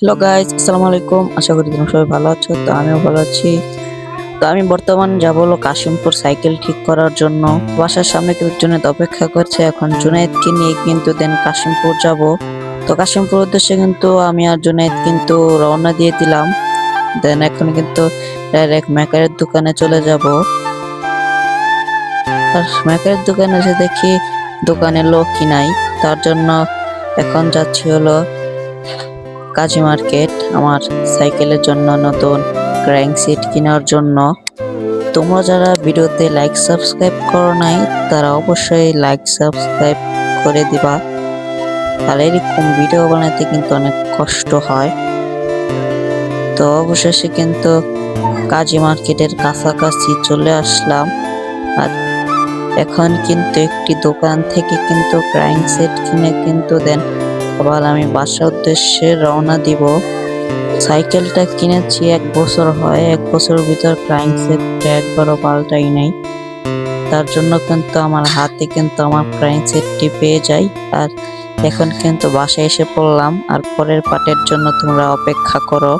Hello guys, আসসালামু আলাইকুম। আশা করি তোমরা সবাই ভালো আছো। তো আমিও ভালো আছি। তো আমি বর্তমান যাব হলো কাশিমপুর সাইকেল ঠিক করার জন্য। বাসার সামনে কিন্তু জুনায়েদ অপেক্ষা করছে। এখন জুনায়েদকে নিয়ে কিন্তু দেন কাশিমপুর যাব। তো কাশিমপুর উদ্দেশ্যে কিন্তু আমি আর জুনায়েদ কিন্তু রওনা দিয়ে দিলাম। দেন এখন কিন্তু ডাইরেক্ট মেকারের দোকানে চলে যাব। আর মেকারের দোকানে এসে দেখি দোকানে লোকই নাই। তার জন্য এখন যাচ্ছি হলো কাজী মার্কেট আমার সাইকেলের জন্য নতুন ক্র্যাঙ্ক সেট কেনার জন্য। তোমরা যারা ভিডিওতে লাইক সাবস্ক্রাইব করো নাই তারা অবশ্যই লাইক সাবস্ক্রাইব করে দিবা। আর এরকম ভিডিও বানাতে কিন্তু অনেক কষ্ট হয়। তো অবশেষে কিন্তু কাজী মার্কেটের কাছাকাছি চলে আসলাম। আর এখন কিন্তু একটি দোকান থেকে কিন্তু ক্র্যাঙ্ক সেট কিনে কিন্তু দেন আবার আমি বাসার উদ্দেশ্যে রওনা দিব। সাইকেলটা কিনেছি 1 বছর হয়। 1 বছরের ভিতর ক্র্যাঙ্ক সেটটা একবারও পাল্টাই নাই। তার জন্য কিন্তু আমার হাতে কিন্তু আমার ক্র্যাঙ্ক সেটটি পেয়ে যাই। আর এখন কিন্তু বাসায় এসে পড়লাম। আর পরের পার্টের জন্য তোমরা অপেক্ষা করো।